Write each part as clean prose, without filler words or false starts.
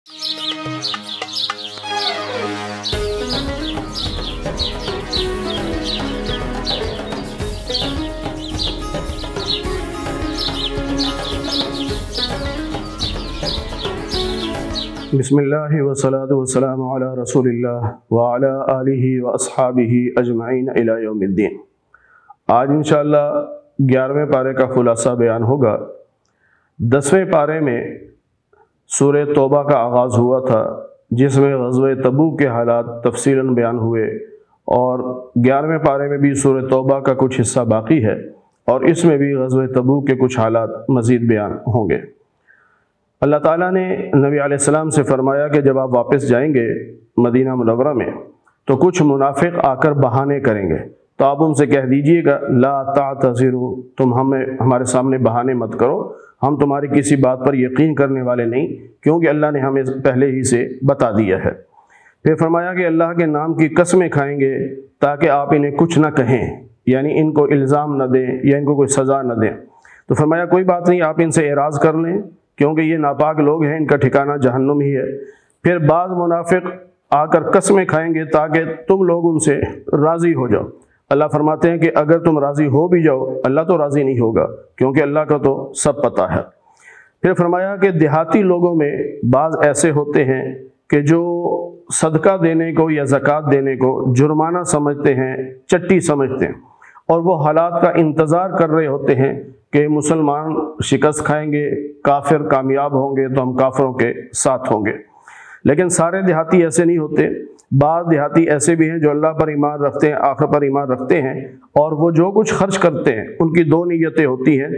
بسم اللہ والصلاة والسلام علی رسول اللہ وعلی آلہ واصحابہ اجمعین الی یوم الدین۔ آج انشاءاللہ 11ویں پارے کا خلاصہ بیان ہوگا۔ 10ویں پارے میں سورہ توبہ کا آغاز ہوا تھا، جس میں غزوہ تبوک کے حالات تفصیلاً بیان ہوئے، اور 11ویں پارے میں بھی سورہ توبہ کا کچھ حصہ باقی ہے، اور اس میں بھی غزوہ تبوک کے کچھ حالات مزید بیان ہوں گے۔ اللہ تعالیٰ نے نبی علیہ السلام سے فرمایا کہ جب آپ واپس جائیں گے مدینہ منورہ میں تو کچھ منافق آ کر بہانے کریں گے، تو آپ ان سے کہہ دیجئے گا لا تعتذروا، تم ہمارے سامنے بہانے مت کرو، ہم تمہاری کسی بات پر یقین کرنے والے نہیں، کیونکہ اللہ نے ہمیں پہلے ہی سے بتا دیا ہے۔ پھر فرمایا کہ اللہ کے نام کی قسمیں کھائیں گے تاکہ آپ انہیں کچھ نہ کہیں، یعنی ان کو الزام نہ دیں یا ان کو کوئی سزا نہ دیں۔ تو فرمایا کوئی بات نہیں، آپ ان سے اعراض کر لیں، کیونکہ یہ ناپاک لوگ ہیں، ان کا ٹھکانہ جہنم ہی ہے۔ پھر بعض منافق آ کر قسمیں کھائیں گے تاکہ تم لوگ ان سے راضی ہو جاؤ۔ اللہ فرماتے ہیں کہ اگر تم راضی ہو بھی جاؤ، اللہ تو راضی نہیں ہوگا، کیونکہ اللہ کا تو سب پتہ ہے۔ پھر فرمایا کہ دیہاتی لوگوں میں بعض ایسے ہوتے ہیں کہ جو صدقہ دینے کو یا زکوٰۃ دینے کو جرمانہ سمجھتے ہیں، چٹی سمجھتے ہیں، اور وہ حالات کا انتظار کر رہے ہوتے ہیں کہ مسلمان شکست کھائیں گے، کافر کامیاب ہوں گے تو ہم کافروں کے ساتھ ہوں گے۔ لیکن سارے دیہاتی ایسے نہیں ہوتے، بعض دیہاتی ایسے بھی ہیں جو اللہ پر ایمان رکھتے ہیں، آخرت پر ایمان رکھتے ہیں، اور وہ جو کچھ خرچ کرتے ہیں ان کی دو نیتیں ہوتی ہیں،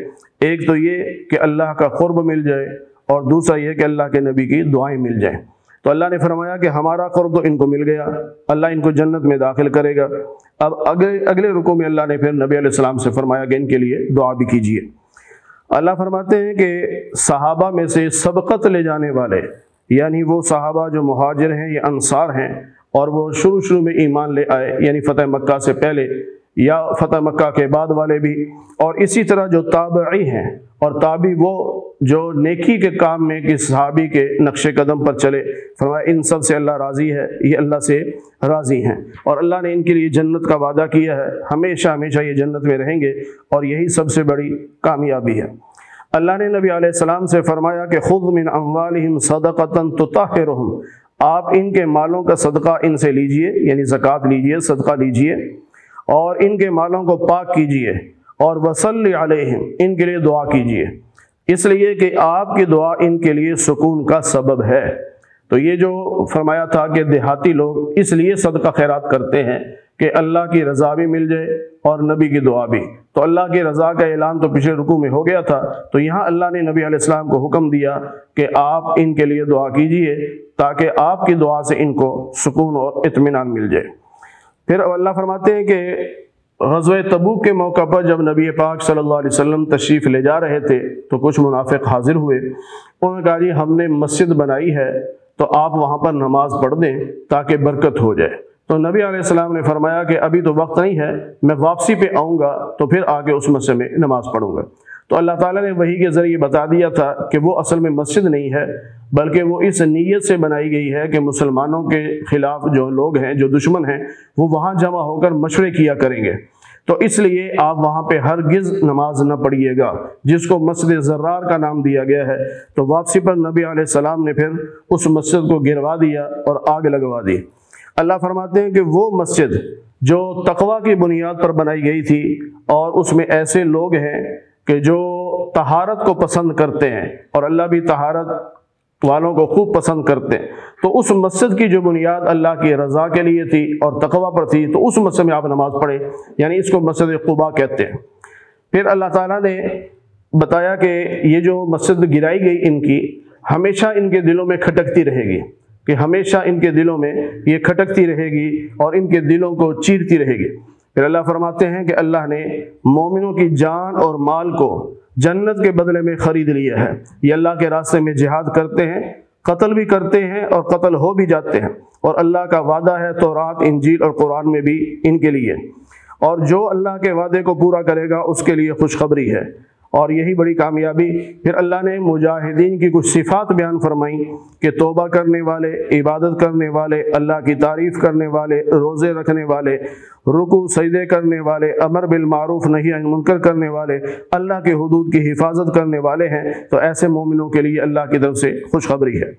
ایک تو یہ کہ اللہ کا قرب مل جائے، اور دوسرا یہ کہ اللہ کے نبی کی دعائیں مل جائیں۔ تو اللہ نے فرمایا کہ ہمارا قرب تو ان کو مل گیا، اللہ ان کو جنت میں داخل کرے گا۔ اب اگلے رکوع میں اللہ نے پھر نبی علیہ السلام سے فرمایا کہ ان کے لیے دعا بھی کیجیے۔ اللہ فرماتے ہیں کہ صحابہ میں سے سبقت لے جانے والے، یعنی وہ صحابہ جو مہاجر ہیں یا انصار ہیں، اور وہ شروع میں ایمان لے آئے، یعنی فتح مکہ سے پہلے یا فتح مکہ کے بعد والے بھی، اور اسی طرح جو تابعی ہیں، اور تابعی وہ جو نیکی کے کام میں کہ صحابی کے نقش قدم پر چلے، فرمایا ان سب سے اللہ راضی ہے، یہ اللہ سے راضی ہیں، اور اللہ نے ان کے لیے جنت کا وعدہ کیا ہے، ہمیشہ ہمیشہ یہ جنت میں رہیں گے، اور یہی سب سے بڑی کامیابی ہے۔ اللہ نے نبی علیہ السلام سے فرمایا کہ خذ من اموالہم صدقۃ تطہرہم، آپ ان کے مالوں کا صدقہ ان سے لیجئے، یعنی زکوٰۃ لیجئے، صدقہ لیجئے، اور ان کے مالوں کو پاک کیجئے، اور وصلی علیہم، ان کے لیے دعا کیجئے، اس لیے کہ آپ کی دعا ان کے لیے سکون کا سبب ہے۔ تو یہ جو فرمایا تھا کہ دیہاتی لوگ اس لیے صدقہ خیرات کرتے ہیں کہ اللہ کی رضا بھی مل جائے اور نبی کی دعا بھی۔ تو اللہ کی رضا کا اعلان تو پچھلے رکوع میں ہو گیا تھا، تو یہاں اللہ نے نبی علیہ السلام کو حکم دیا کہ آپ ان کے لیے دعا کیجئے تاکہ آپ کی دعا سے ان کو سکون اور اطمینان مل جائے۔ پھر اللہ فرماتے ہیں کہ غزوہ تبوک کے موقع پر جب نبی پاک صلی اللہ علیہ وسلم تشریف لے جا رہے تھے تو کچھ منافق حاضر ہوئے، انہوں نے کہا جی ہم نے مسجد بنائی ہے تو آپ وہاں پر نماز پڑھ دیں تاکہ برکت ہو جائے۔ تو نبی علیہ السلام نے فرمایا کہ ابھی تو وقت نہیں ہے، میں واپسی پہ آؤں گا تو پھر آگے اس مسجد میں نماز پڑھوں گا۔ تو اللہ تعالیٰ نے وحی کے ذریعے بتا دیا تھا کہ وہ اصل میں مسجد نہیں ہے، بلکہ وہ اس نیت سے بنائی گئی ہے کہ مسلمانوں کے خلاف جو لوگ ہیں، جو دشمن ہیں، وہ وہاں جمع ہو کر مشورے کیا کریں گے، تو اس لیے آپ وہاں پہ ہرگز نماز نہ پڑھیے گا، جس کو مسجد زرار کا نام دیا گیا ہے۔ تو واپسی پر نبی علیہ السلام نے پھر اس مسجد کو گروا دیا اور آگ لگوا دی۔ اللہ فرماتے ہیں کہ وہ مسجد جو تقوی کی بنیاد پر بنائی گئی تھی، اور اس میں ایسے لوگ ہیں کہ جو طہارت کو پسند کرتے ہیں، اور اللہ بھی طہارت والوں کو خوب پسند کرتے ہیں، تو اس مسجد کی جو بنیاد اللہ کی رضا کے لیے تھی اور تقوی پر تھی، تو اس مسجد میں آپ نماز پڑھیں، یعنی اس کو مسجد قباء کہتے ہیں۔ پھر اللہ تعالیٰ نے بتایا کہ یہ جو مسجد گرائی گئی ان کی، ہمیشہ ان کے دلوں میں کھٹکتی رہے گی، کہ ہمیشہ ان کے دلوں میں یہ کھٹکتی رہے گی اور ان کے دلوں کو چیرتی رہے گی۔ پھر اللہ فرماتے ہیں کہ اللہ نے مومنوں کی جان اور مال کو جنت کے بدلے میں خرید لیا ہے۔ یہ اللہ کے راستے میں جہاد کرتے ہیں، قتل بھی کرتے ہیں اور قتل ہو بھی جاتے ہیں، اور اللہ کا وعدہ ہے تورات، انجیل اور قرآن میں بھی ان کے لیے، اور جو اللہ کے وعدے کو پورا کرے گا اس کے لیے خوشخبری ہے۔ اور یہی بڑی کامیابی۔ پھر اللہ نے مجاہدین کی کچھ صفات بیان فرمائیں کہ توبہ کرنے والے، عبادت کرنے والے، اللہ کی تعریف کرنے والے، روزے رکھنے والے، رکوع سجدے کرنے والے، امر بالمعروف نہی عن المنکر کرنے والے، اللہ کے حدود کی حفاظت کرنے والے ہیں، تو ایسے مومنوں کے لیے اللہ کی طرف سے خوشخبری ہے۔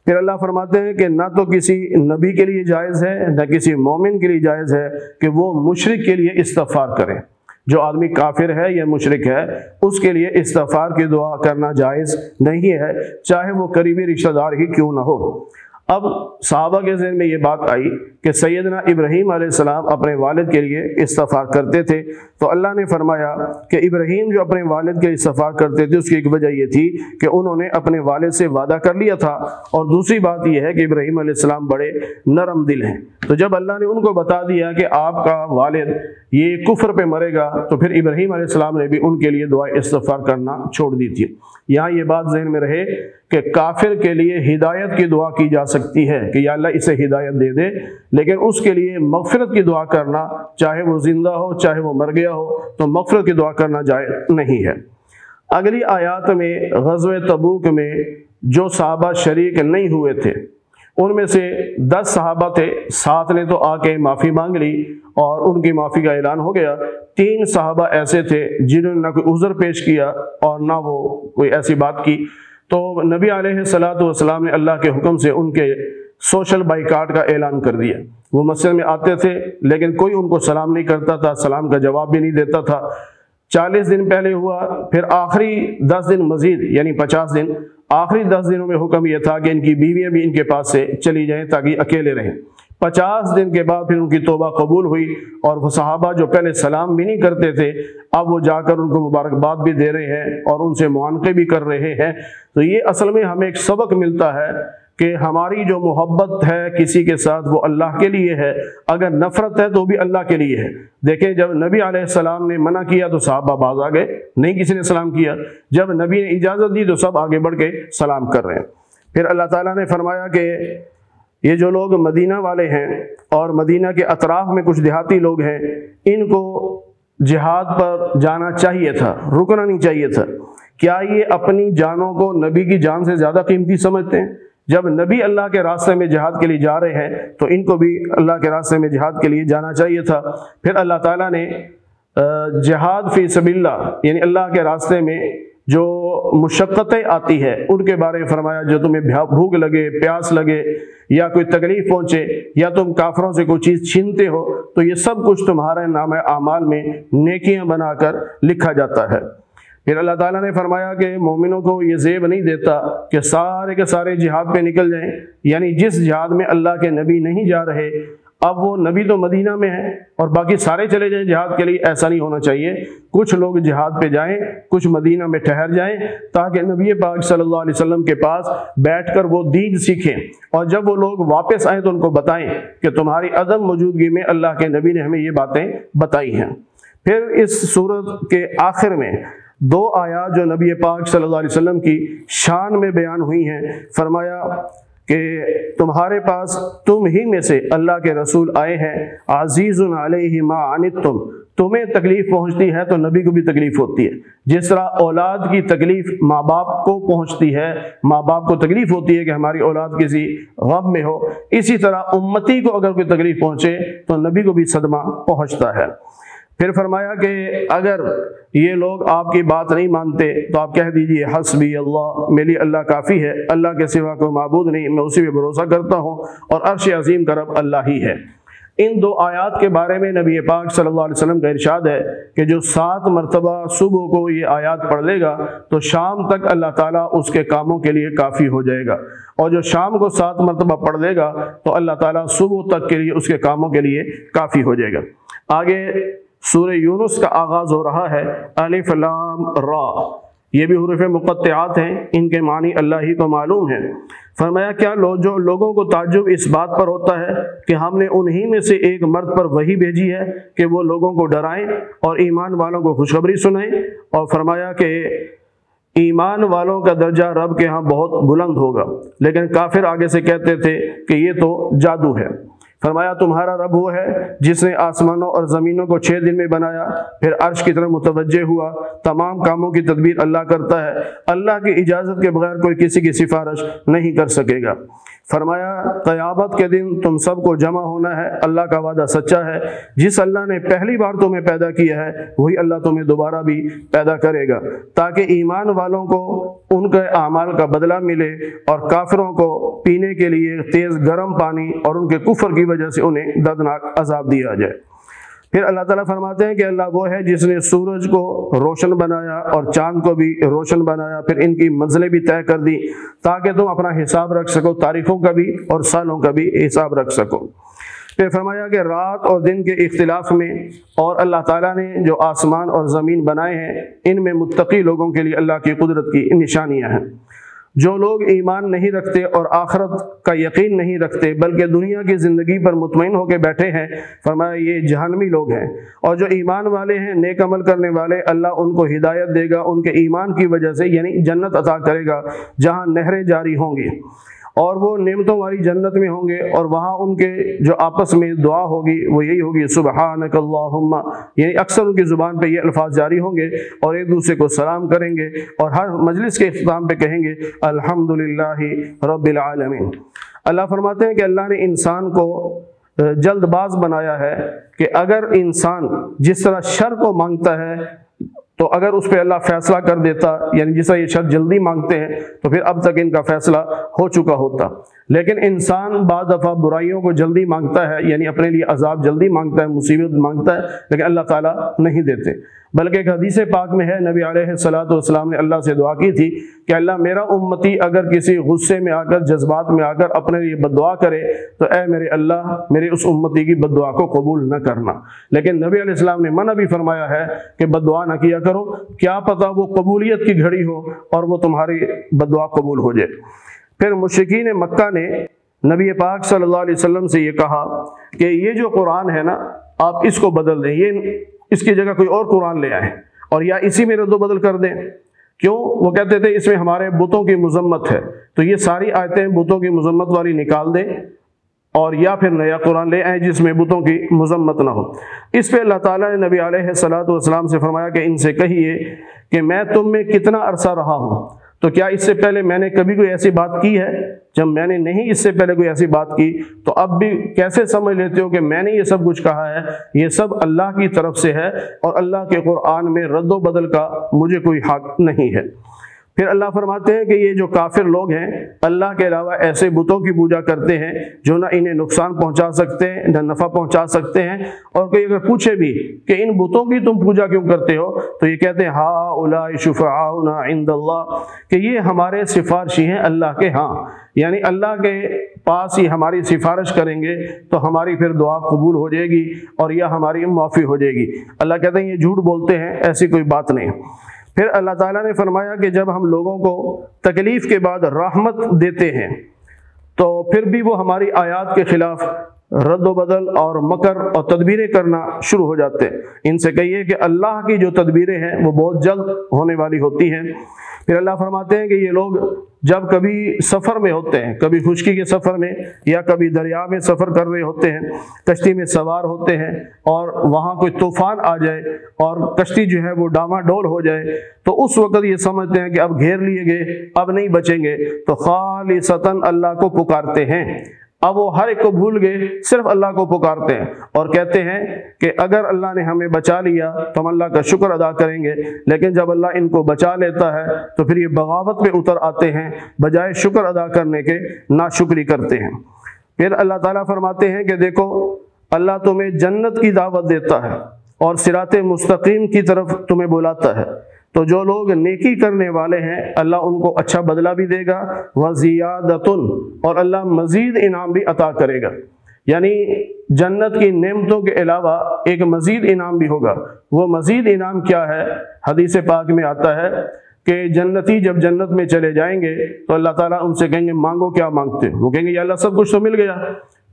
پھر اللہ فرماتے ہیں کہ نہ تو کسی نبی کے لیے جائز ہے، نہ کسی مومن کے لیے جائز ہے کہ وہ مشرک کے لیے استغفار کرے۔ جو آدمی کافر ہے یا مشرک ہے اس کے لیے استغفار کی دعا کرنا جائز نہیں ہے، چاہے وہ قریبی رشتہ دار ہی کیوں نہ ہو۔ اب صحابہ کے ذہن میں یہ بات آئی کہ سیدنا ابراہیم علیہ السلام اپنے والد کے لیے استغفار کرتے تھے، تو اللہ نے فرمایا کہ ابراہیم جو اپنے والد کے لیے استغفار کرتے تھے اس کی ایک وجہ یہ تھی کہ انہوں نے اپنے والد سے وعدہ کر لیا تھا، اور دوسری بات یہ ہے کہ ابراہیم علیہ السلام بڑے نرم دل ہیں۔ تو جب اللہ نے ان کو بتا دیا کہ آپ کا والد یہ کفر پہ مرے گا، تو پھر ابراہیم علیہ السلام نے بھی ان کے لیے دعا استغفار کرنا چھوڑ دی تھی۔ یہاں یہ بات ذہن میں رہے کہ کافر کے لیے ہدایت کی دعا کی جا سکتی ہے کہ یا اللہ اسے ہدایت دے دے، لیکن اس کے لیے مغفرت کی دعا کرنا، چاہے وہ زندہ ہو چاہے وہ مر گیا ہو، تو مغفرت کی دعا کرنا جائز نہیں ہے۔ اگلی آیات میں غزوہ تبوک میں جو صحابہ شریک نہیں ہوئے تھے ان میں سے 10 صحابہ تھے، 7 نے تو آ کے معافی مانگ لی اور ان کی معافی کا اعلان ہو گیا۔ 3 صحابہ ایسے تھے جنہوں نے نہ کوئی عذر پیش کیا اور نہ وہ کوئی ایسی بات کی، تو نبی علیہ السلام نے اللہ کے حکم سے ان کے سوشل بائیکاٹ کا اعلان کر دیا۔ وہ مسجد میں آتے تھے لیکن کوئی ان کو سلام نہیں کرتا تھا، سلام کا جواب بھی نہیں دیتا تھا۔ 40 دن پہلے ہوا، پھر آخری 10 دن مزید یعنی 50 دن، آخری 10 دنوں میں حکم یہ تھا کہ ان کی بیویاں بھی ان کے پاس سے چلی جائیں تاکہ اکیلے رہیں۔ 50 دن کے بعد پھر ان کی توبہ قبول ہوئی، اور وہ صحابہ جو پہلے سلام بھی نہیں کرتے تھے اب وہ جا کر ان کو مبارکباد بھی دے رہے ہیں اور ان سے معانقے بھی کر رہے ہیں۔ تو یہ اصل میں ہمیں ایک سبق ملتا ہے کہ ہماری جو محبت ہے کسی کے ساتھ وہ اللہ کے لیے ہے، اگر نفرت ہے تو بھی اللہ کے لیے ہے۔ دیکھیں جب نبی علیہ السلام نے منع کیا تو صحابہ باز آ گئے، نہیں کسی نے سلام کیا، جب نبی نے اجازت دی تو سب آگے بڑھ کے سلام کر رہے ہیں۔ پھر اللہ تعالیٰ نے فرمایا کہ یہ جو لوگ مدینہ والے ہیں اور مدینہ کے اطراف میں کچھ دیہاتی لوگ ہیں، ان کو جہاد پر جانا چاہیے تھا، رکنا نہیں چاہیے تھا۔ کیا یہ اپنی جانوں کو نبی کی جان سے زیادہ قیمتی سمجھتے ہیں؟ جب نبی اللہ کے راستے میں جہاد کے لیے جا رہے ہیں تو ان کو بھی اللہ کے راستے میں جہاد کے لیے جانا چاہیے تھا۔ پھر اللہ تعالیٰ نے جہاد فی سبیل اللہ یعنی اللہ کے راستے میں جو مشقتیں آتی ہے ان کے بارے میں فرمایا، جو تمہیں بھوک لگے، پیاس لگے یا کوئی تکلیف پہنچے یا تم کافروں سے کوئی چیز چھینتے ہو تو یہ سب کچھ تمہارے نامہ اعمال میں نیکیاں بنا کر لکھا جاتا ہے۔ پھر اللہ تعالیٰ نے فرمایا کہ مومنوں کو یہ زیب نہیں دیتا کہ سارے کے سارے جہاد پہ نکل جائیں، یعنی جس جہاد میں اللہ کے نبی نہیں جا رہے، اب وہ نبی تو مدینہ میں ہیں اور باقی سارے چلے جائیں جہاد کے لیے، ایسا نہیں ہونا چاہیے۔ کچھ لوگ جہاد پہ جائیں، کچھ مدینہ میں ٹھہر جائیں تاکہ نبی پاک صلی اللہ علیہ وسلم کے پاس بیٹھ کر وہ دین سیکھیں، اور جب وہ لوگ واپس آئیں تو ان کو بتائیں کہ تمہاری عدم موجودگی میں اللہ کے نبی نے ہمیں یہ باتیں بتائی ہیں۔ پھر اس سورت کے آخر میں 2 آیات جو نبی پاک صلی اللہ علیہ وسلم کی شان میں بیان ہوئی ہیں، فرمایا کہ تمہارے پاس تم ہی میں سے اللہ کے رسول آئے ہیں، عزیز علیہ ما عنتم، تمہیں تکلیف پہنچتی ہے تو نبی کو بھی تکلیف ہوتی ہے۔ جس طرح اولاد کی تکلیف ماں باپ کو پہنچتی ہے، ماں باپ کو تکلیف ہوتی ہے کہ ہماری اولاد کسی غم میں ہو، اسی طرح امتی کو اگر کوئی تکلیف پہنچے تو نبی کو بھی صدمہ پہنچتا ہے۔ پھر فرمایا کہ اگر یہ لوگ آپ کی بات نہیں مانتے تو آپ کہہ دیجئے حسبی اللہ، میری اللہ کافی ہے، اللہ کے سوا کوئی معبود نہیں، میں اسی پہ بھروسہ کرتا ہوں اور عرش عظیم کا رب اللہ ہی ہے۔ ان 2 آیات کے بارے میں نبی پاک صلی اللہ علیہ وسلم کا ارشاد ہے کہ جو 7 مرتبہ صبح کو یہ آیات پڑھ لے گا تو شام تک اللہ تعالیٰ اس کے کاموں کے لیے کافی ہو جائے گا، اور جو شام کو 7 مرتبہ پڑھ لے گا تو اللہ تعالیٰ صبح تک کے لیے اس کے کاموں کے لیے کافی ہو جائے گا۔ آگے سورہ یونس کا آغاز ہو رہا ہے، الف لام را، یہ بھی حروف مقطعات ہیں، ان کے معنی اللہ ہی کو معلوم ہے۔ فرمایا کیا جو لوگوں کو تعجب اس بات پر ہوتا ہے کہ ہم نے انہی میں سے ایک مرد پر وحی بھیجی ہے کہ وہ لوگوں کو ڈرائیں اور ایمان والوں کو خوشخبری سنائیں، اور فرمایا کہ ایمان والوں کا درجہ رب کے ہاں بہت بلند ہوگا، لیکن کافر آگے سے کہتے تھے کہ یہ تو جادو ہے۔ فرمایا تمہارا رب وہ ہے جس نے آسمانوں اور زمینوں کو 6 دن میں بنایا، پھر عرش کی طرف متوجہ ہوا، تمام کاموں کی تدبیر اللہ کرتا ہے، اللہ کی اجازت کے بغیر کوئی کسی کی سفارش نہیں کر سکے گا۔ فرمایا قیامت کے دن تم سب کو جمع ہونا ہے، اللہ کا وعدہ سچا ہے، جس اللہ نے پہلی بار تمہیں پیدا کیا ہے وہی اللہ تمہیں دوبارہ بھی پیدا کرے گا، تاکہ ایمان والوں کو ان کے اعمال کا بدلہ ملے اور کافروں کو پینے کے لیے تیز گرم پانی اور ان کے کفر کی وجہ سے انہیں دردناک عذاب دیا جائے۔ پھر اللہ تعالیٰ فرماتے ہیں کہ اللہ وہ ہے جس نے سورج کو روشن بنایا اور چاند کو بھی روشن بنایا، پھر ان کی منزلیں بھی طے کر دی تاکہ تم اپنا حساب رکھ سکو، تاریخوں کا بھی اور سالوں کا بھی حساب رکھ سکو۔ پھر فرمایا کہ رات اور دن کے اختلاف میں اور اللہ تعالیٰ نے جو آسمان اور زمین بنائے ہیں ان میں متقی لوگوں کے لیے اللہ کی قدرت کی نشانیاں ہیں۔ جو لوگ ایمان نہیں رکھتے اور آخرت کا یقین نہیں رکھتے بلکہ دنیا کی زندگی پر مطمئن ہو کے بیٹھے ہیں، فرمایا یہ جہنمی لوگ ہیں، اور جو ایمان والے ہیں نیک عمل کرنے والے اللہ ان کو ہدایت دے گا ان کے ایمان کی وجہ سے، یعنی جنت عطا کرے گا جہاں نہریں جاری ہوں گی اور وہ نعمتوں والی جنت میں ہوں گے، اور وہاں ان کے جو آپس میں دعا ہوگی وہ یہی ہوگی سبحانک اللہم، یعنی اکثر ان کی زبان پہ یہ الفاظ جاری ہوں گے اور ایک دوسرے کو سلام کریں گے اور ہر مجلس کے اختتام پہ کہیں گے الحمدللہ رب العالمین۔ اللہ فرماتے ہیں کہ اللہ نے انسان کو جلد باز بنایا ہے کہ اگر انسان جس طرح شر کو مانگتا ہے تو اگر اس پہ اللہ فیصلہ کر دیتا، یعنی جس طرح یہ شر جلدی مانگتے ہیں تو پھر اب تک ان کا فیصلہ ہو چکا ہوتا، لیکن انسان بعض دفعہ برائیوں کو جلدی مانگتا ہے، یعنی اپنے لیے عذاب جلدی مانگتا ہے، مصیبت مانگتا ہے، لیکن اللہ تعالیٰ نہیں دیتے۔ بلکہ ایک حدیث پاک میں ہے نبی علیہ الصلوۃ نے اللہ سے دعا کی تھی کہ اللہ میرا امتی اگر کسی غصے میں آ کر جذبات میں آ کر اپنے لیے بد دعا کرے تو اے میرے اللہ میرے اس امتی کی بد دعا کو قبول نہ کرنا، لیکن نبی علیہ السلام نے منع بھی فرمایا ہے کہ بد دعا نہ کیا کرو، کیا پتہ وہ قبولیت کی گھڑی ہو اور وہ تمہاری بد دعا قبول ہو جائے۔ پھر مشرکین مکہ نے نبی پاک صلی اللہ علیہ وسلم سے یہ کہا کہ یہ جو قرآن ہے نا آپ اس کو بدل دیں، یہ اس کی جگہ کوئی اور قرآن لے آئیں اور یا اسی میں رد و بدل کر دیں۔ کیوں؟ وہ کہتے تھے اس میں ہمارے بتوں کی مذمت ہے، تو یہ ساری آیتیں بتوں کی مذمت والی نکال دیں اور یا پھر نیا قرآن لے آئیں جس میں بتوں کی مذمت نہ ہو۔ اس پہ اللہ تعالیٰ نے نبی علیہ السلام سے فرمایا کہ ان سے کہیے کہ میں تم میں کتنا عرصہ رہا ہوں، تو کیا اس سے پہلے میں نے کبھی کوئی ایسی بات کی ہے؟ جب میں نے نہیں اس سے پہلے کوئی ایسی بات کی تو اب بھی کیسے سمجھ لیتے ہو کہ میں نے یہ سب کچھ کہا ہے؟ یہ سب اللہ کی طرف سے ہے اور اللہ کے قرآن میں رد و بدل کا مجھے کوئی حق نہیں ہے۔ پھر اللہ فرماتے ہیں کہ یہ جو کافر لوگ ہیں اللہ کے علاوہ ایسے بتوں کی پوجا کرتے ہیں جو نہ انہیں نقصان پہنچا سکتے ہیں نہ نفع پہنچا سکتے ہیں، اور کوئی اگر پوچھے بھی کہ ان بتوں کی تم پوجا کیوں کرتے ہو تو یہ کہتے ہیں ہؤلاء شفعاؤنا عند اللہ، کہ یہ ہمارے سفارشی ہیں اللہ کے ہاں، یعنی اللہ کے پاس ہی ہماری سفارش کریں گے تو ہماری پھر دعا قبول ہو جائے گی اور یا ہماری معافی ہو جائے گی۔ اللہ کہتے ہیں یہ جھوٹ بولتے ہیں، ایسی کوئی بات نہیں۔ پھر اللہ تعالیٰ نے فرمایا کہ جب ہم لوگوں کو تکلیف کے بعد رحمت دیتے ہیں تو پھر بھی وہ ہماری آیات کے خلاف رد و بدل اور مکر اور تدبیریں کرنا شروع ہو جاتے ہیں۔ ان سے کہیے کہ اللہ کی جو تدبیریں ہیں وہ بہت جلد ہونے والی ہوتی ہیں۔ پھر اللہ فرماتے ہیں کہ یہ لوگ جب کبھی سفر میں ہوتے ہیں، کبھی خشکی کے سفر میں یا کبھی دریا میں سفر کر رہے ہوتے ہیں، کشتی میں سوار ہوتے ہیں اور وہاں کوئی طوفان آ جائے اور کشتی جو ہے وہ ڈاما ڈول ہو جائے تو اس وقت یہ سمجھتے ہیں کہ اب گھیر لیے گئے، اب نہیں بچیں گے، تو خالصتاً اللہ کو پکارتے ہیں۔ اب وہ ہر ایک کو بھول گئے، صرف اللہ کو پکارتے ہیں اور کہتے ہیں کہ اگر اللہ نے ہمیں بچا لیا تو ہم اللہ کا شکر ادا کریں گے، لیکن جب اللہ ان کو بچا لیتا ہے تو پھر یہ بغاوت پہ اتر آتے ہیں، بجائے شکر ادا کرنے کے ناشکری کرتے ہیں۔ پھر اللہ تعالیٰ فرماتے ہیں کہ دیکھو اللہ تمہیں جنت کی دعوت دیتا ہے اور صراط مستقیم کی طرف تمہیں بلاتا ہے، تو جو لوگ نیکی کرنے والے ہیں اللہ ان کو اچھا بدلہ بھی دے گا، وَزِيَادَةٌ، اور اللہ مزید انعام بھی عطا کرے گا، یعنی جنت کی نعمتوں کے علاوہ ایک مزید انعام بھی ہوگا۔ وہ مزید انعام کیا ہے؟ حدیث پاک میں آتا ہے کہ جنتی جب جنت میں چلے جائیں گے تو اللہ تعالیٰ ان سے کہیں گے مانگو کیا مانگتے ہو؟ وہ کہیں گے یا اللہ سب کچھ تو مل گیا،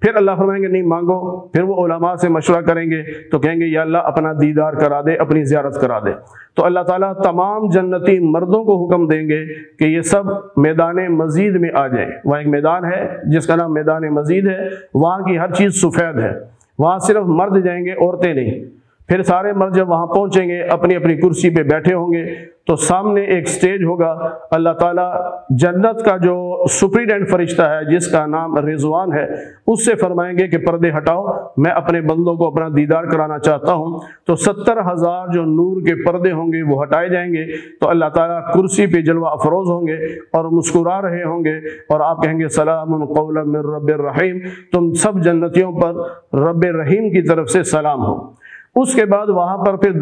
پھر اللہ فرمائیں گے نہیں مانگو، پھر وہ علماء سے مشورہ کریں گے تو کہیں گے یا اللہ اپنا دیدار کرا دے، اپنی زیارت کرا دے۔ تو اللہ تعالیٰ تمام جنتی مردوں کو حکم دیں گے کہ یہ سب میدان مزید میں آ جائیں۔ وہاں ایک میدان ہے جس کا نام میدان مزید ہے، وہاں کی ہر چیز سفید ہے، وہاں صرف مرد جائیں گے، عورتیں نہیں۔ پھر سارے مرد جب وہاں پہنچیں گے، اپنی اپنی کرسی پہ بیٹھے ہوں گے، تو سامنے ایک سٹیج ہوگا، اللہ تعالیٰ جنت کا جو سپریڈنٹ فرشتہ ہے جس کا نام رضوان ہے، اس سے فرمائیں گے کہ پردے ہٹاؤ، میں اپنے بندوں کو اپنا دیدار کرانا چاہتا ہوں۔ تو 70,000 جو نور کے پردے ہوں گے وہ ہٹائے جائیں گے، تو اللہ تعالیٰ کرسی پہ جلوہ افروز ہوں گے اور مسکرا رہے ہوں گے، اور آپ کہیں گے سلام قولا من رب الرحیم، تم سب جنتیوں پر رب رحیم کی طرف سے سلام ہو۔ اس کے بعد وہاں پر پھر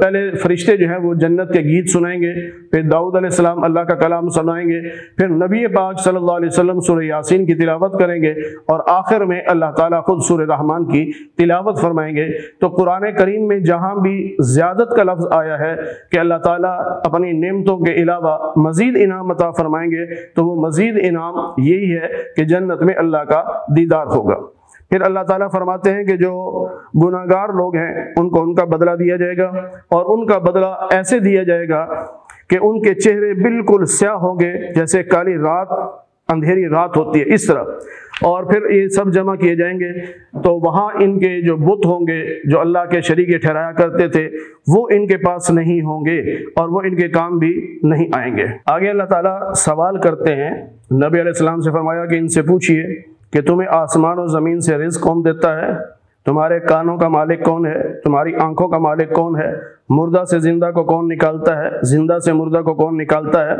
پہلے فرشتے جو ہیں وہ جنت کے گیت سنائیں گے، پھر داؤد علیہ السلام اللہ کا کلام سنائیں گے، پھر نبی پاک صلی اللہ علیہ وسلم سورہ یاسین کی تلاوت کریں گے، اور آخر میں اللہ تعالیٰ خود سورہ رحمان کی تلاوت فرمائیں گے۔ تو قرآن کریم میں جہاں بھی زیادت کا لفظ آیا ہے کہ اللہ تعالیٰ اپنی نعمتوں کے علاوہ مزید انعام عطا فرمائیں گے، تو وہ مزید انعام یہی ہے کہ جنت میں اللہ کا دیدار ہوگا۔ پھر اللہ تعالیٰ فرماتے ہیں کہ جو گناہگار لوگ ہیں ان کو ان کا بدلہ دیا جائے گا، اور ان کا بدلہ ایسے دیا جائے گا کہ ان کے چہرے بالکل سیاہ ہوں گے جیسے کالی رات، اندھیری رات ہوتی ہے، اس طرح۔ اور پھر یہ سب جمع کیے جائیں گے، تو وہاں ان کے جو بت ہوں گے جو اللہ کے شریک ٹھہرایا کرتے تھے وہ ان کے پاس نہیں ہوں گے، اور وہ ان کے کام بھی نہیں آئیں گے۔ آگے اللہ تعالیٰ سوال کرتے ہیں، نبی علیہ السلام سے فرمایا کہ ان سے پوچھئے کہ تمہیں آسمان و زمین سے رزق کون دیتا ہے؟ تمہارے کانوں کا مالک کون ہے؟ تمہاری آنکھوں کا مالک کون ہے؟ مردہ سے زندہ کو کون نکالتا ہے؟ زندہ سے مردہ کو کون نکالتا ہے؟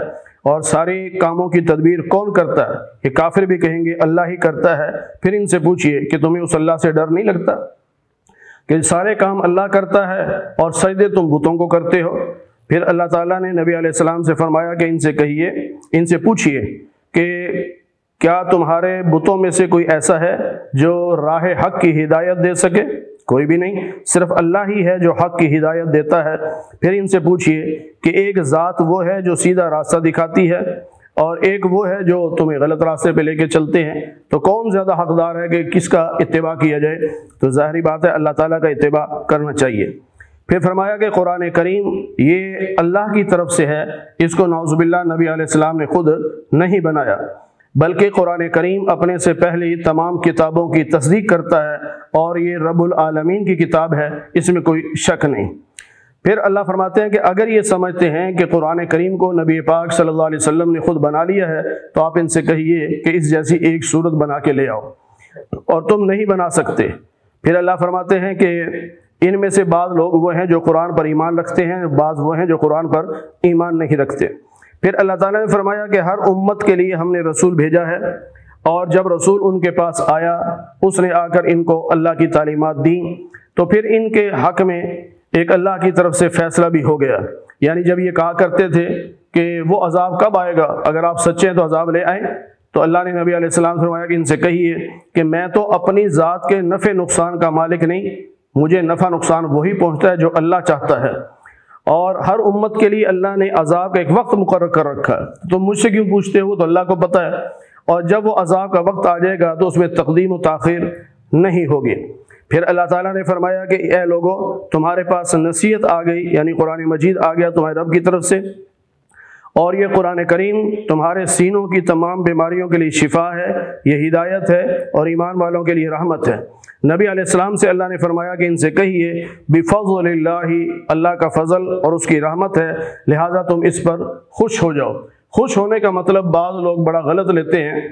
اور ساری کاموں کی تدبیر کون کرتا ہے؟ یہ کافر بھی کہیں گے اللہ ہی کرتا ہے۔ پھر ان سے پوچھئے کہ تمہیں اس اللہ سے ڈر نہیں لگتا کہ سارے کام اللہ کرتا ہے اور سجدے تم بتوں کو کرتے ہو؟ پھر اللہ تعالیٰ نے نبی علیہ السلام سے فرمایا کہ ان سے کہیے، ان سے پوچھئے کہ کیا تمہارے بتوں میں سے کوئی ایسا ہے جو راہ حق کی ہدایت دے سکے؟ کوئی بھی نہیں، صرف اللہ ہی ہے جو حق کی ہدایت دیتا ہے۔ پھر ان سے پوچھئے کہ ایک ذات وہ ہے جو سیدھا راستہ دکھاتی ہے، اور ایک وہ ہے جو تمہیں غلط راستے پہ لے کے چلتے ہیں، تو کون زیادہ حقدار ہے کہ کس کا اتباع کیا جائے؟ تو ظاہری بات ہے اللہ تعالیٰ کا اتباع کرنا چاہیے۔ پھر فرمایا کہ قرآن کریم یہ اللہ کی طرف سے ہے، اس کو نعوذ باللہ نبی علیہ السلام نے خود نہیں بنایا، بلکہ قرآن کریم اپنے سے پہلے تمام کتابوں کی تصدیق کرتا ہے، اور یہ رب العالمین کی کتاب ہے، اس میں کوئی شک نہیں۔ پھر اللہ فرماتے ہیں کہ اگر یہ سمجھتے ہیں کہ قرآن کریم کو نبی پاک صلی اللہ علیہ وسلم نے خود بنا لیا ہے، تو آپ ان سے کہیے کہ اس جیسی ایک صورت بنا کے لے آؤ، اور تم نہیں بنا سکتے۔ پھر اللہ فرماتے ہیں کہ ان میں سے بعض لوگ وہ ہیں جو قرآن پر ایمان رکھتے ہیں، بعض وہ ہیں جو قرآن پر ایمان نہیں رکھتے۔ پھر اللہ تعالیٰ نے فرمایا کہ ہر امت کے لیے ہم نے رسول بھیجا ہے، اور جب رسول ان کے پاس آیا اس نے آ کر ان کو اللہ کی تعلیمات دیں، تو پھر ان کے حق میں ایک اللہ کی طرف سے فیصلہ بھی ہو گیا۔ یعنی جب یہ کہا کرتے تھے کہ وہ عذاب کب آئے گا، اگر آپ سچے ہیں تو عذاب لے آئیں، تو اللہ نے نبی علیہ السلام سے فرمایا کہ ان سے کہیے کہ میں تو اپنی ذات کے نفع نقصان کا مالک نہیں، مجھے نفع نقصان وہی پہنچتا ہے جو اللہ چاہتا ہے، اور ہر امت کے لیے اللہ نے عذاب کا ایک وقت مقرر کر رکھا ہے۔ تو مجھ سے کیوں پوچھتے ہو؟ تو اللہ کو پتہ ہے، اور جب وہ عذاب کا وقت آ جائے گا تو اس میں تقدیم و تاخیر نہیں ہوگی۔ پھر اللہ تعالیٰ نے فرمایا کہ اے لوگو، تمہارے پاس نصیحت آ گئی، یعنی قرآن مجید آ گیا تمہارے رب کی طرف سے، اور یہ قرآن کریم تمہارے سینوں کی تمام بیماریوں کے لیے شفا ہے، یہ ہدایت ہے، اور ایمان والوں کے لیے رحمت ہے۔ نبی علیہ السلام سے اللہ نے فرمایا کہ ان سے کہیے بفضل اللہ، اللہ کا فضل اور اس کی رحمت ہے، لہٰذا تم اس پر خوش ہو جاؤ۔ خوش ہونے کا مطلب بعض لوگ بڑا غلط لیتے ہیں،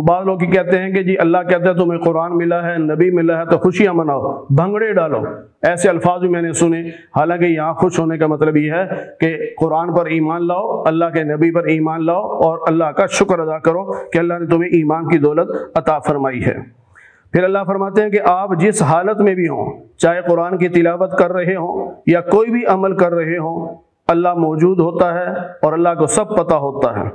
بعض لوگ کہتے ہیں کہ جی اللہ کہتا ہے تمہیں قرآن ملا ہے، نبی ملا ہے، تو خوشیاں مناؤ، بھنگڑے ڈالو، ایسے الفاظ بھی میں نے سنے۔ حالانکہ یہاں خوش ہونے کا مطلب یہ ہے کہ قرآن پر ایمان لاؤ، اللہ کے نبی پر ایمان لاؤ، اور اللہ کا شکر ادا کرو کہ اللہ نے تمہیں ایمان کی دولت عطا فرمائی ہے۔ پھر اللہ فرماتے ہیں کہ آپ جس حالت میں بھی ہوں، چاہے قرآن کی تلاوت کر رہے ہوں یا کوئی بھی عمل کر رہے ہوں، اللہ موجود ہوتا ہے اور اللہ کو سب پتہ ہوتا ہے۔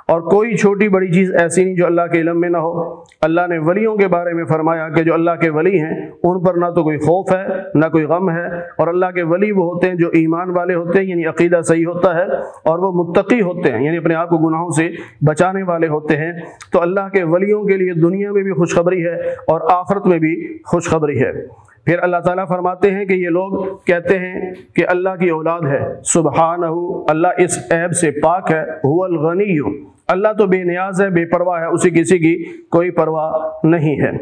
اور کوئی چھوٹی بڑی چیز ایسی نہیں جو اللہ کے علم میں نہ ہو۔ اللہ نے ولیوں کے بارے میں فرمایا کہ جو اللہ کے ولی ہیں ان پر نہ تو کوئی خوف ہے نہ کوئی غم ہے، اور اللہ کے ولی وہ ہوتے ہیں جو ایمان والے ہوتے ہیں، یعنی عقیدہ صحیح ہوتا ہے، اور وہ متقی ہوتے ہیں، یعنی اپنے آپ کو گناہوں سے بچانے والے ہوتے ہیں۔ تو اللہ کے ولیوں کے لیے دنیا میں بھی خوشخبری ہے اور آخرت میں بھی خوشخبری ہے۔ پھر اللہ تعالیٰ فرماتے ہیں کہ یہ لوگ کہتے ہیں کہ اللہ کی اولاد ہے، سبحانہ، اللہ اس عیب سے پاک ہے، هو الغنی، اللہ تو بے نیاز ہے، بے پرواہ ہے، اسے کسی کی کوئی پرواہ نہیں ہے۔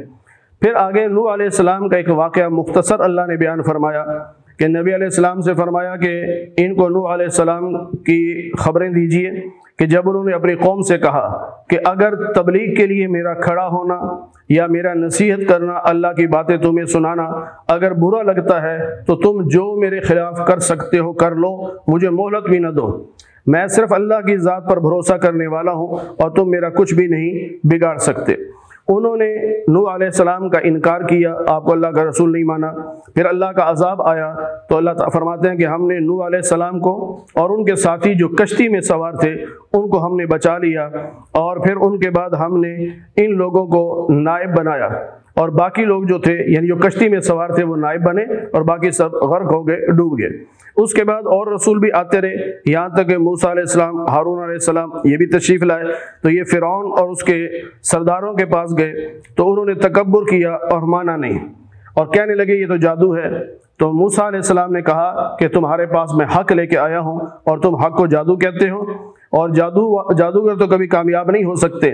پھر آگے نوح علیہ السلام کا ایک واقعہ مختصر اللہ نے بیان فرمایا کہ نبی علیہ السلام سے فرمایا کہ ان کو نوح علیہ السلام کی خبریں دیجیے کہ جب انہوں نے اپنی قوم سے کہا کہ اگر تبلیغ کے لیے میرا کھڑا ہونا یا میرا نصیحت کرنا، اللہ کی باتیں تمہیں سنانا اگر برا لگتا ہے تو تم جو میرے خلاف کر سکتے ہو کر لو، مجھے مہلت بھی نہ دو، میں صرف اللہ کی ذات پر بھروسہ کرنے والا ہوں اور تم میرا کچھ بھی نہیں بگاڑ سکتے۔ انہوں نے نوح علیہ السلام کا انکار کیا، آپ کو اللہ کا رسول نہیں مانا، پھر اللہ کا عذاب آیا تو اللہ تعالیٰ فرماتے ہیں کہ ہم نے نوح علیہ السلام کو اور ان کے ساتھی جو کشتی میں سوار تھے ان کو ہم نے بچا لیا، اور پھر ان کے بعد ہم نے ان لوگوں کو نائب بنایا، اور باقی لوگ جو تھے یعنی جو کشتی میں سوار تھے وہ نائب بنے اور باقی سب غرق ہو گئے، ڈوب گئے۔ اس کے بعد اور رسول بھی آتے رہے، یہاں تک کہ موسیٰ علیہ السلام، ہارون علیہ السلام یہ بھی تشریف لائے، تو یہ فرعون اور اس کے سرداروں کے پاس گئے تو انہوں نے تکبر کیا اور مانا نہیں، اور کہنے لگے یہ تو جادو ہے۔ تو موسیٰ علیہ السلام نے کہا کہ تمہارے پاس میں حق لے کے آیا ہوں اور تم حق کو جادو کہتے ہو، اور جادوگر تو کبھی کامیاب نہیں ہو سکتے۔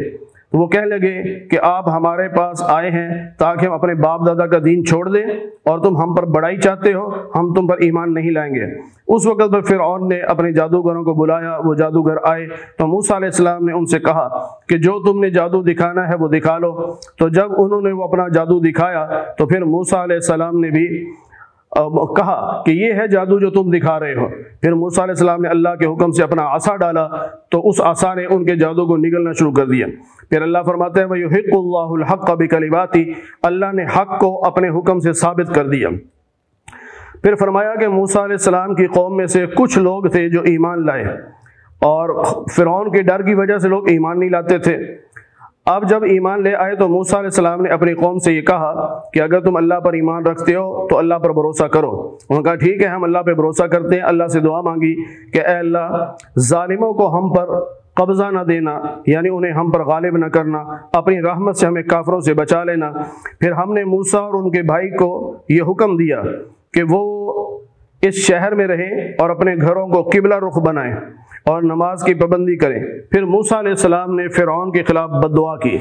تو وہ کہنے لگے کہ آپ ہمارے پاس آئے ہیں تاکہ ہم اپنے باپ دادا کا دین چھوڑ دیں، اور تم ہم پر بڑائی چاہتے ہو، ہم تم پر ایمان نہیں لائیں گے۔ اس وقت پر فرعون نے اپنے جادوگروں کو بلایا، وہ جادوگر آئے تو موسیٰ علیہ السلام نے ان سے کہا کہ جو تم نے جادو دکھانا ہے وہ دکھا لو۔ تو جب انہوں نے وہ اپنا جادو دکھایا تو پھر موسیٰ علیہ السلام نے بھی کہا کہ یہ ہے جادو جو تم دکھا رہے ہو۔ پھر موسیٰ علیہ السلام نے اللہ کے حکم سے اپنا عصا ڈالا تو اس عصا نے ان کے جادو کو نگلنا شروع کر دیا۔ پھر اللہ فرماتے ہیں وَيُحِقُّ اللَّهُ الْحَقَّ بِكَلِمَاتِهِ، اللہ نے حق کو اپنے حکم سے ثابت کر دیا۔ پھر فرمایا کہ موسیٰ علیہ السلام کی قوم میں سے کچھ لوگ تھے جو ایمان لائے، اور فرعون کے ڈر کی وجہ سے لوگ ایمان نہیں لاتے تھے۔ اب جب ایمان لے آئے تو موسیٰ علیہ السلام نے اپنی قوم سے یہ کہا کہ اگر تم اللہ پر ایمان رکھتے ہو تو اللہ پر بھروسہ کرو۔ انہوں نے کہا ٹھیک ہے، ہم اللہ پہ بھروسہ کرتے ہیں۔ اللہ سے دعا مانگی کہ اے اللہ ظالموں کو ہم پر قبضہ نہ دینا، یعنی انہیں ہم پر غالب نہ کرنا، اپنی رحمت سے ہمیں کافروں سے بچا لینا۔ پھر ہم نے موسیٰ اور ان کے بھائی کو یہ حکم دیا کہ وہ اس شہر میں رہیں اور اپنے گھروں کو قبلہ رخ بنائیں اور نماز کی پابندی کریں۔ پھر موسیٰ علیہ السلام نے فرعون کے خلاف بد دعا کی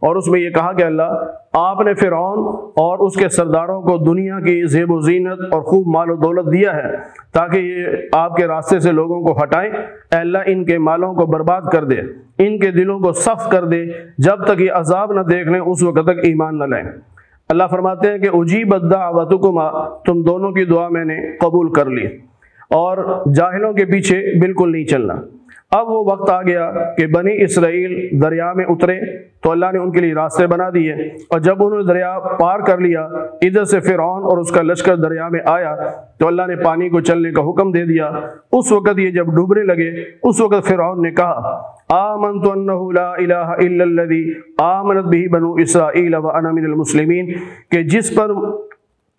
اور اس میں یہ کہا کہ اللہ آپ نے فرعون اور اس کے سرداروں کو دنیا کی زیب و زینت اور خوب مال و دولت دیا ہے تاکہ یہ آپ کے راستے سے لوگوں کو ہٹائیں۔ اے اللہ ان کے مالوں کو برباد کر دے، ان کے دلوں کو سخت کر دے، جب تک یہ عذاب نہ دیکھ لیں اس وقت تک ایمان نہ لائیں۔ اللہ فرماتے ہیں کہ اجیبت دعوتکما، تم دونوں کی دعا میں نے قبول کر لی، اور جاہلوں کے پیچھے بالکل نہیں چلنا۔ اب وہ وقت آ گیا کہ بنی اسرائیل دریا میں اترے تو اللہ نے ان کے لیے راستے بنا دیے، اور جب انہوں نے دریا پار کر لیا، ادھر سے فرعون اور اس کا لشکر دریا میں آیا تو اللہ نے پانی کو چلنے کا حکم دے دیا۔ اس وقت یہ جب ڈوبنے لگے اس وقت فرعون نے کہا آمنت انہ لا الہ الا الذی آمنت بہ بنو اسرائیل وانا من المسلمین، کہ جس پر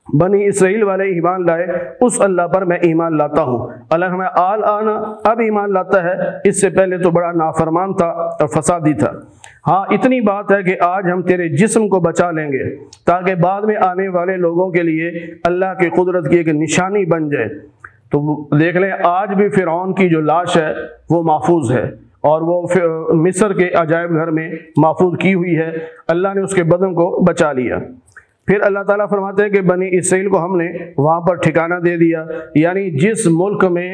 بنی اسرائیل والے ایمان لائے اس اللہ پر میں ایمان لاتا ہوں۔ اللہ میں آل آنا اب ایمان لاتا ہے، اس سے پہلے تو بڑا نافرمان تھا اور فسادی تھا۔ ہاں اتنی بات ہے کہ آج ہم تیرے جسم کو بچا لیں گے تاکہ بعد میں آنے والے لوگوں کے لیے اللہ کی قدرت کی ایک نشانی بن جائے۔ تو دیکھ لیں آج بھی فرعون کی جو لاش ہے وہ محفوظ ہے، اور وہ مصر کے عجائب گھر میں محفوظ کی ہوئی ہے، اللہ نے اس کے بدن کو بچا لیا۔ پھر اللہ تعالیٰ فرماتے ہیں کہ بنی اسرائیل کو ہم نے وہاں پر ٹھکانہ دے دیا، یعنی جس ملک میں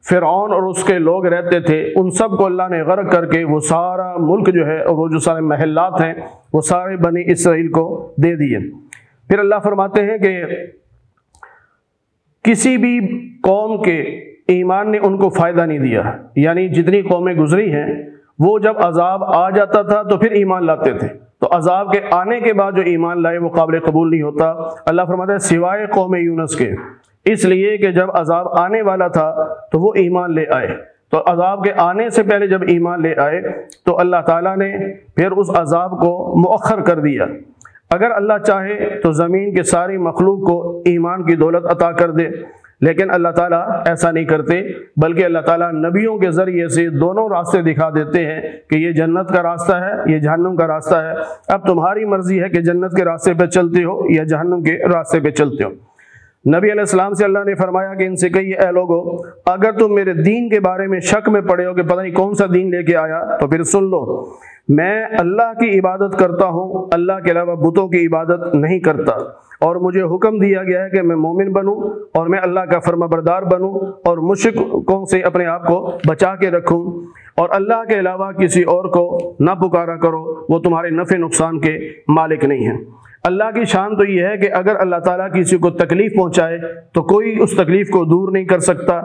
فرعون اور اس کے لوگ رہتے تھے ان سب کو اللہ نے غرق کر کے وہ سارا ملک جو ہے اور وہ جو سارے محلات ہیں وہ سارے بنی اسرائیل کو دے دیے۔ پھر اللہ فرماتے ہیں کہ کسی بھی قوم کے ایمان نے ان کو فائدہ نہیں دیا، یعنی جتنی قومیں گزری ہیں وہ جب عذاب آ جاتا تھا تو پھر ایمان لاتے تھے، تو عذاب کے آنے کے بعد جو ایمان لائے وہ قابل قبول نہیں ہوتا۔ اللہ فرماتا ہے سوائے قوم یونس کے، اس لیے کہ جب عذاب آنے والا تھا تو وہ ایمان لے آئے، تو عذاب کے آنے سے پہلے جب ایمان لے آئے تو اللہ تعالیٰ نے پھر اس عذاب کو مؤخر کر دیا۔ اگر اللہ چاہے تو زمین کے ساری مخلوق کو ایمان کی دولت عطا کر دے، لیکن اللہ تعالیٰ ایسا نہیں کرتے، بلکہ اللہ تعالیٰ نبیوں کے ذریعے سے دونوں راستے دکھا دیتے ہیں کہ یہ جنت کا راستہ ہے، یہ جہنم کا راستہ ہے، اب تمہاری مرضی ہے کہ جنت کے راستے پہ چلتے ہو یا جہنم کے راستے پہ چلتے ہو۔ نبی علیہ السلام سے اللہ نے فرمایا کہ ان سے کہیے اے لوگو، اگر تم میرے دین کے بارے میں شک میں پڑے ہو کہ پتہ نہیں کون سا دین لے کے آیا، تو پھر سن لو، میں اللہ کی عبادت کرتا ہوں، اللہ کے علاوہ بتوں کی عبادت نہیں کرتا، اور مجھے حکم دیا گیا ہے کہ میں مومن بنوں اور میں اللہ کا فرما بردار بنوں اور مشرکوں سے اپنے آپ کو بچا کے رکھوں، اور اللہ کے علاوہ کسی اور کو نہ پکارا کرو، وہ تمہارے نفع نقصان کے مالک نہیں ہیں۔ اللہ کی شان تو یہ ہے کہ اگر اللہ تعالیٰ کسی کو تکلیف پہنچائے تو کوئی اس تکلیف کو دور نہیں کر سکتا،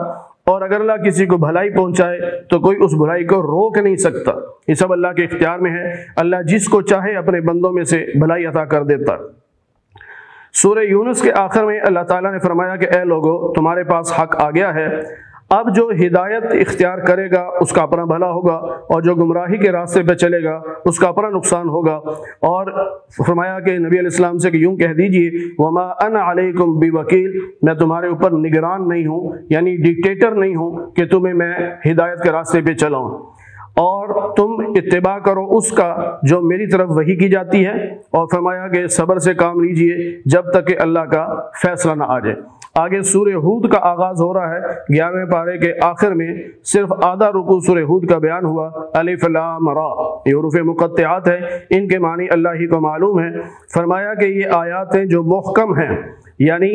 اور اگر اللہ کسی کو بھلائی پہنچائے تو کوئی اس بھلائی کو روک نہیں سکتا۔ یہ سب اللہ کے اختیار میں ہے، اللہ جس کو چاہے اپنے بندوں میں سے بھلائی عطا کر دیتا۔ سورہ یونس کے آخر میں اللہ تعالیٰ نے فرمایا کہ اے لوگو، تمہارے پاس حق آ گیا ہے، اب جو ہدایت اختیار کرے گا اس کا اپنا بھلا ہوگا، اور جو گمراہی کے راستے پہ چلے گا اس کا اپنا نقصان ہوگا۔ اور فرمایا کہ نبی علیہ السلام سے کہ یوں کہہ دیجئے وما انا علیکم بوکیل، میں تمہارے اوپر نگران نہیں ہوں، یعنی ڈکٹیٹر نہیں ہوں کہ تمہیں میں ہدایت کے راستے پہ چلاؤں، اور تم اتباع کرو اس کا جو میری طرف وحی کی جاتی ہے، اور فرمایا کہ صبر سے کام لیجئے جب تک کہ اللہ کا فیصلہ نہ آ جائے۔ آگے سورہ ہود کا آغاز ہو رہا ہے، 11ویں پارے کے آخر میں صرف آدھا رکوع سورہ ہود کا بیان ہوا۔ الف لام را، یہ حروف مقطعات ہیں، ان کے معنی اللہ ہی کو معلوم ہے۔ فرمایا کہ یہ آیات ہیں جو محکم ہیں، یعنی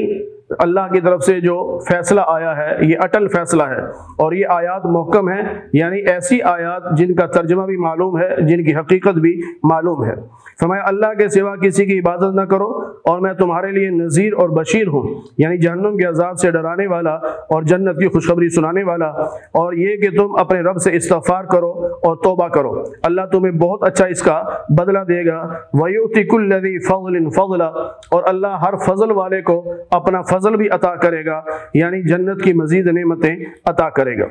اللہ کی طرف سے جو فیصلہ آیا ہے یہ اٹل فیصلہ ہے، اور یہ آیات محکم ہیں، یعنی ایسی آیات جن کا ترجمہ بھی معلوم ہے، جن کی حقیقت بھی معلوم ہے۔ فرمایا اللہ کے سوا کسی کی عبادت نہ کرو، اور میں تمہارے لیے نذیر اور بشیر ہوں، یعنی جہنم کے عذاب سے ڈرانے والا اور جنت کی خوشخبری سنانے والا، اور یہ کہ تم اپنے رب سے استغفار کرو اور توبہ کرو، اللہ تمہیں بہت اچھا اس کا بدلہ دے گا۔ وَيُؤْتِ كُلَّ ذِي فَضْلٍ فَضْلًا، اور اللہ ہر فضل والے کو اپنا فضل بھی عطا کرے گا، یعنی جنت کی مزید نعمتیں عطا کرے گا۔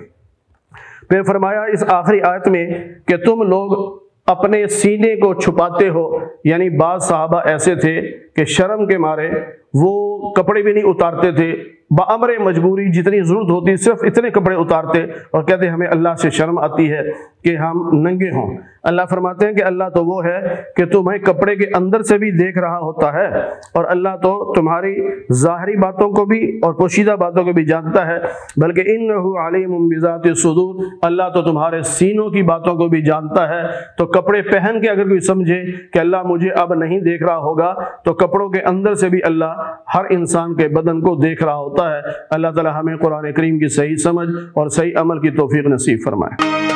پھر فرمایا اس آخری آیت میں کہ تم لوگ اپنے سینے کو چھپاتے ہو، یعنی بعض صحابہ ایسے تھے کہ شرم کے مارے وہ کپڑے بھی نہیں اتارتے تھے، بامر مجبوری جتنی ضرورت ہوتی صرف اتنے کپڑے اتارتے، اور کہتے ہمیں اللہ سے شرم آتی ہے کہ ہم ننگے ہوں۔ اللہ فرماتے ہیں کہ اللہ تو وہ ہے کہ تمہیں کپڑے کے اندر سے بھی دیکھ رہا ہوتا ہے، اور اللہ تو تمہاری ظاہری باتوں کو بھی اور پوشیدہ باتوں کو بھی جانتا ہے، بلکہ انہ علیم بذات الصدور، اللہ تو تمہارے سینوں کی باتوں کو بھی جانتا ہے۔ تو کپڑے پہن کے اگر کوئی سمجھے کہ اللہ مجھے اب نہیں دیکھ رہا ہوگا، تو کپڑوں کے اندر سے بھی اللہ ہر انسان کے بدن کو دیکھ رہا ہوتا ہے۔ اللہ تعالی ہمیں قرآن کریم کی صحیح سمجھ اور صحیح عمل کی توفیق نصیب فرمائے۔